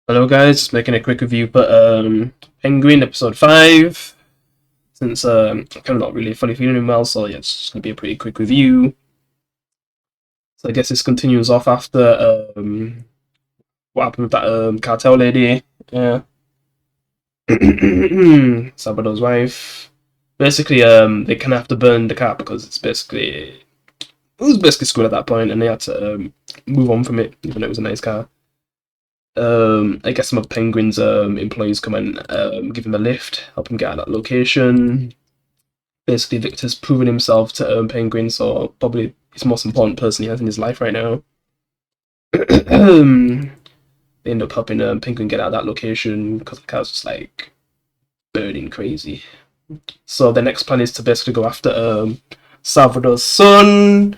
Hello guys, just making a quick review for Penguin episode 5. Since I'm kind of not really fully feeling well, so yeah, it's just gonna be a pretty quick review. So I guess this continues off after what happened with that cartel lady. Yeah. Salvador's wife. Basically, they kinda have to burn the car because it was basically screwed at that point and they had to move on from it, even though it was a nice car. I guess some of Penguin's employees come and give him a lift, help him get out of that location. Basically, Victor's proven himself to Penguin, so probably he's the most important person he has in his life right now. They end up helping Penguin get out of that location because the car's just like burning crazy. So the next plan is to basically go after Salvador's son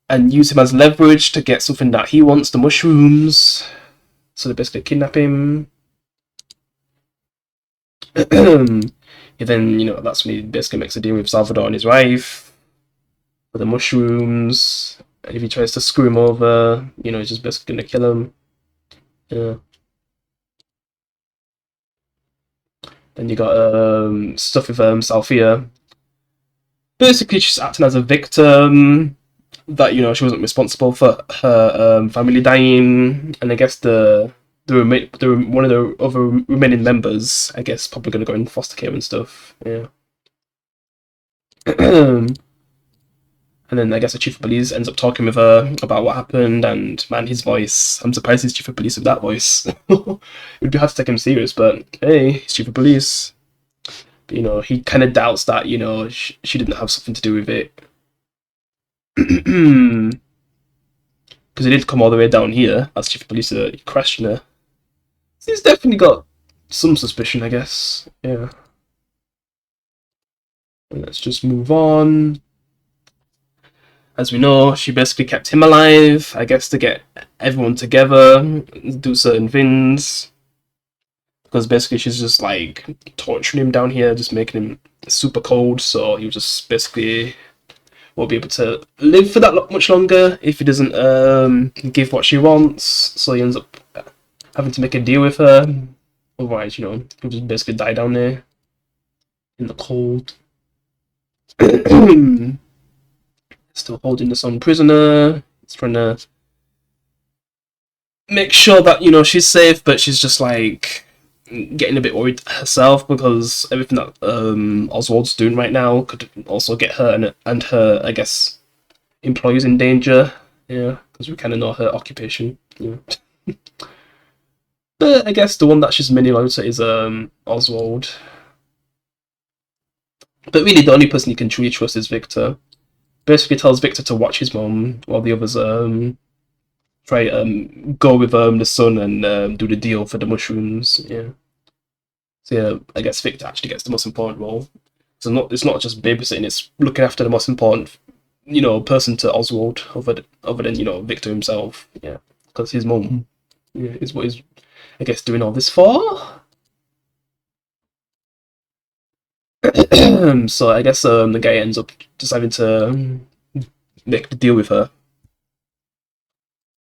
and use him as leverage to get something that he wants, the mushrooms. So they basically kidnap him. And then, that's when he basically makes a deal with Salvador and his wife for the mushrooms. And if he tries to screw him over, he's just basically gonna kill him. Yeah. Then you got stuff with Salfia. Basically, she's acting as a victim that she wasn't responsible for her family dying, and I guess one of the other remaining members, I guess, probably gonna go in foster care and stuff. Yeah. And then I guess the chief of police ends up talking with her about what happened, and man, his voice. I'm surprised he's chief of police with that voice. It would be hard to take him serious, but hey, he's chief of police. But, he kind of doubts that she didn't have something to do with it. Because he did come all the way down here as chief of police to question her. So he's definitely got some suspicion, I guess. Yeah. And let's just move on. As we know, she basically kept him alive, I guess, to get everyone together, do certain things. Because basically she's just like torturing him down here, just making him super cold, so he just basically won't be able to live for that much longer if he doesn't give what she wants. So he ends up having to make a deal with her. Otherwise, he'll just basically die down there in the cold. Still holding the son prisoner. He's trying to make sure that she's safe, but she's just like getting a bit worried herself because everything that Oswald's doing right now could also get her and her, I guess, employees in danger. Yeah, because we kind of know her occupation. Yeah. But I guess the one that she's mainly loyal to is Oswald. But really, the only person you can truly trust is Victor. Basically tells Victor to watch his mom while the others try go with the son and do the deal for the mushrooms. Yeah. So yeah, I guess Victor actually gets the most important role. So it's not just babysitting; it's looking after the most important person to Oswald other than Victor himself. Yeah, because his mom is what he's, I guess, doing all this for. So I guess the guy ends up deciding to make the deal with her,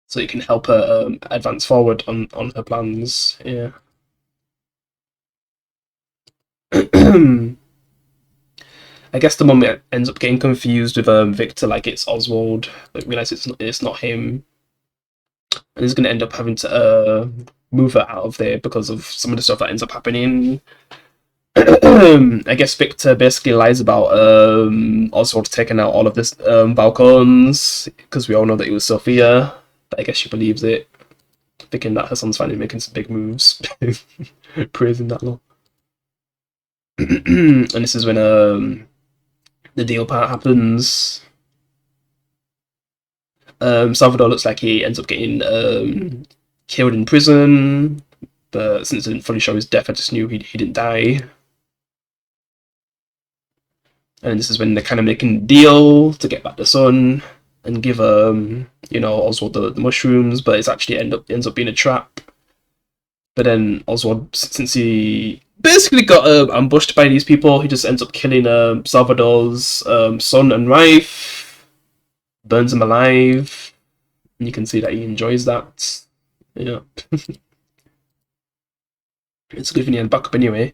so he can help her advance forward on her plans. Yeah. I guess the mum ends up getting confused with Victor, like it's Oswald, but realizes it's not him, and he's gonna end up having to move her out of there because of some of the stuff that ends up happening. I guess Victor basically lies about Oswald taking out all of this balcons because we all know that it was Sophia, but I guess she believes it, thinking that her son's finally making some big moves, praising that law. And this is when the deal part happens. Salvador looks like he ends up getting killed in prison, but since it didn't fully show his death, I just knew he didn't die. And this is when they're kind of making a deal to get back the son and give Oswald the mushrooms, but it's actually ends up being a trap. But then Oswald, since he basically got ambushed by these people, he just ends up killing Salvador's son and wife, burns him alive, and you can see that he enjoys that. Yeah. It's giving him back up anyway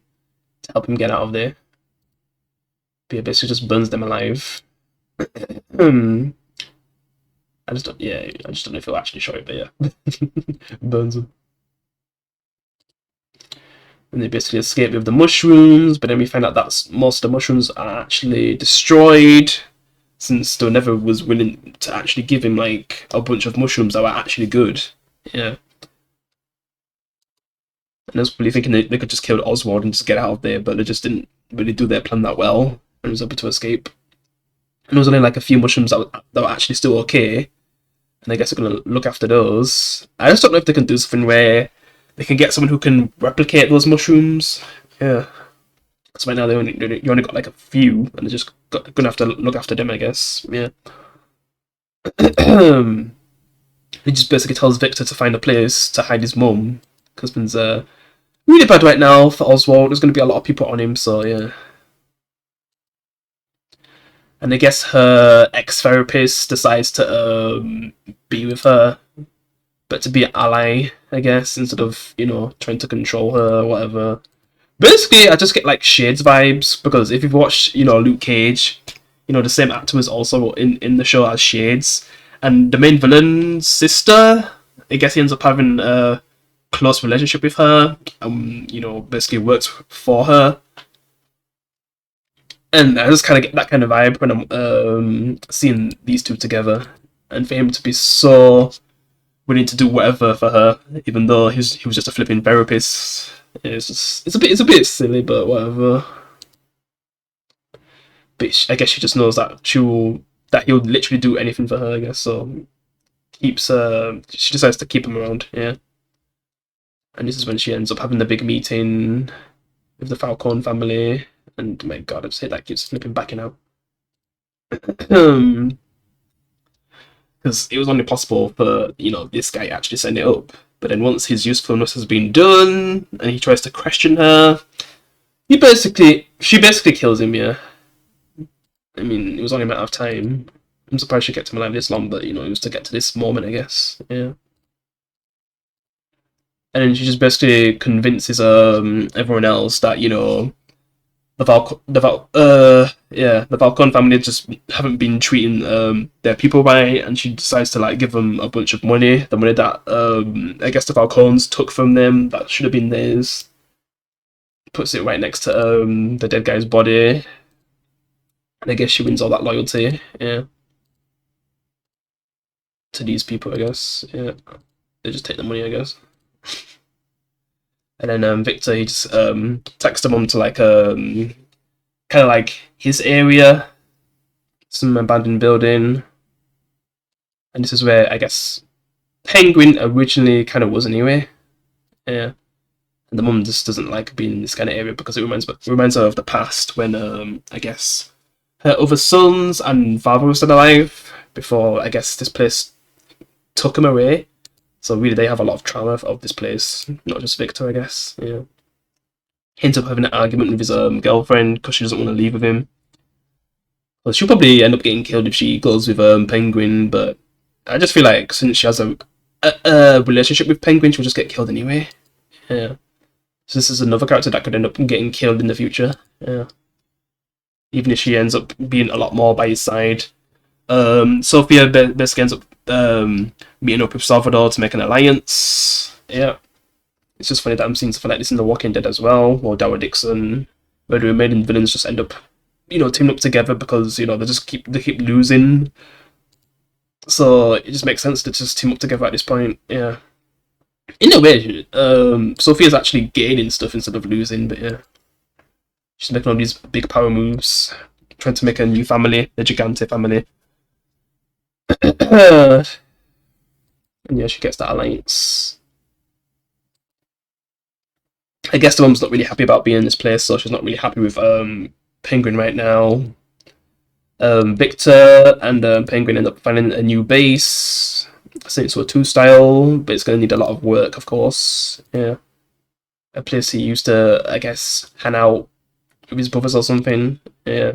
to help him get out of there. But yeah, basically just burns them alive. Hmm. I just don't. Yeah, I just don't know if he'll actually show it, but yeah, burns them. And they basically escape with the mushrooms, but then we find out that most of the mushrooms are actually destroyed, since they never was willing to actually give him like a bunch of mushrooms that were actually good. Yeah. And I was really thinking they could just kill Oswald and just get out of there, but they just didn't really do their plan that well and was able to escape. And there was only like a few mushrooms that were actually still okay, and I guess they're gonna look after those. I just don't know if they can do something where they can get someone who can replicate those mushrooms. Yeah. Because right now you only got like a few, and they're just gonna have to look after them, I guess. Yeah. He just basically tells Victor to find a place to hide his mum, because things are really bad right now for Oswald. There's gonna be a lot of people on him, so yeah. And I guess her ex-therapist decides to be with her, but to be an ally, I guess, instead of, trying to control her or whatever. Basically, I just get like Shades vibes, because if you've watched, Luke Cage, the same actor was also in the show as Shades, and the main villain's sister, I guess he ends up having a close relationship with her, basically works for her. And I just kind of get that kind of vibe when I'm seeing these two together, and for him to be so willing to do whatever for her, even though he was just a flipping therapist. It's a bit silly, but whatever. But I guess she just knows that he'll literally do anything for her, I guess. So she decides to keep him around, yeah. And this is when she ends up having the big meeting with the Falcone family. And my God, I just hate that keeps flipping backing out. Because it was only possible for, this guy actually setting it up. But then once his usefulness has been done, and he tries to question her, she basically kills him, yeah. I mean, it was only a matter of time. I'm surprised she kept him alive this long, but, it was to get to this moment, I guess, yeah. And then she just basically convinces everyone else that, the Falcon family just haven't been treating their people right, and she decides to like give them a bunch of money, the money that I guess the Falcons took from them that should have been theirs. Puts it right next to the dead guy's body, and I guess she wins all that loyalty, yeah, to these people, I guess, yeah. They just take the money, I guess. And then Victor, he just takes them on to like kind of like his area, some abandoned building, and this is where I guess Penguin originally kind of was anyway. Yeah, and the mum just doesn't like being in this kind of area because it reminds her of the past when I guess her other sons and father were still alive before I guess this place took him away. So really, they have a lot of trauma of this place, not just Victor, I guess. Yeah. He ends up having an argument with his girlfriend because she doesn't want to leave with him. Well, she'll probably end up getting killed if she goes with Penguin, but I just feel like since she has a relationship with Penguin, she'll just get killed anyway. Yeah. So this is another character that could end up getting killed in the future. Yeah. Even if she ends up being a lot more by his side. Sophia basically ends up meeting up with Salvador to make an alliance. Yeah. It's just funny that I'm seeing something like this in The Walking Dead as well, or Dower Dixon, where the remaining villains just end up, teaming up together because, they keep losing. So it just makes sense to just team up together at this point, yeah. In a way, Sophia's actually gaining stuff instead of losing, but yeah. She's making all these big power moves, trying to make a new family, the Gigante family. And yeah, she gets that alliance. I guess the mum's not really happy about being in this place, so she's not really happy with Penguin right now. Victor and Penguin end up finding a new base. It's a 2 style, but it's going to need a lot of work, of course. Yeah. A place he used to, I guess, hang out with his brothers or something. Yeah.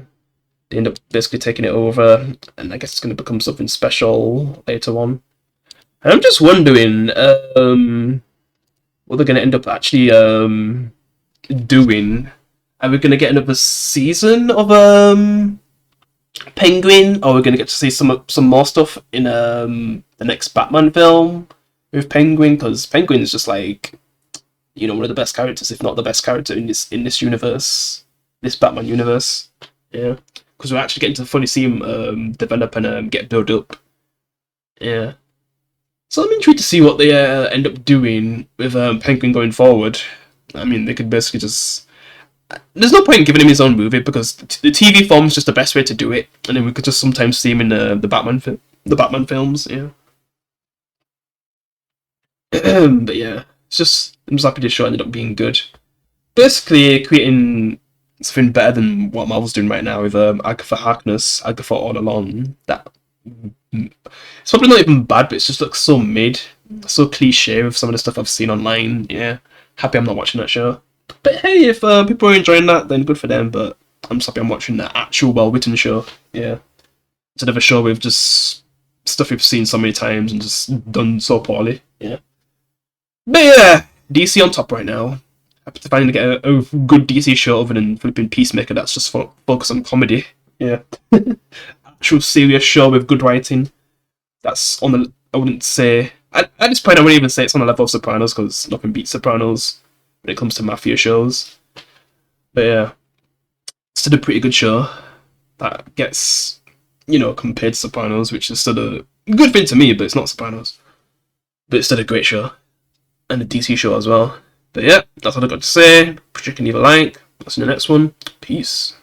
They end up basically taking it over, and I guess it's going to become something special later on. And I'm just wondering, what they're going to end up actually doing? Are we gonna get another season of Penguin, or we're gonna get to see some more stuff in the next Batman film with Penguin? Because Penguin is just like, you know, one of the best characters, if not the best character in this universe, this Batman universe. Yeah, because we're actually getting to fully see him develop and get built up. Yeah. So I'm intrigued to see what they end up doing with Penguin going forward. I mean, they could basically just. There's no point in giving him his own movie because the TV form is just the best way to do it, and then we could just sometimes see him in the the Batman films. Yeah. But yeah, I'm just happy the show ended up being good. Basically, creating something better than what Marvel's doing right now with Agatha Harkness, Agatha All Along. That it's probably not even bad, but it just looks so mid, so cliche with some of the stuff I've seen online. Yeah, happy I'm not watching that show. But hey, if people are enjoying that, then good for them. But I'm just happy I'm watching that actual well-written show. Yeah, instead of a show with just stuff we've seen so many times and just done so poorly. Yeah. But yeah, DC on top right now. Happy to finally get a good DC show other than flipping Peacemaker that's just focus on comedy. Yeah. Actual serious show with good writing. That's on the. I wouldn't say. At this point, I wouldn't even say it's on the level of Sopranos because nothing beats Sopranos when it comes to mafia shows. But yeah, still a pretty good show that gets, you know, compared to Sopranos, which is still a good thing to me, but it's not Sopranos. But it's still a great show. And a DC show as well. But yeah, that's all I got to say. Push you can leave a like. I'll see you in the next one. Peace.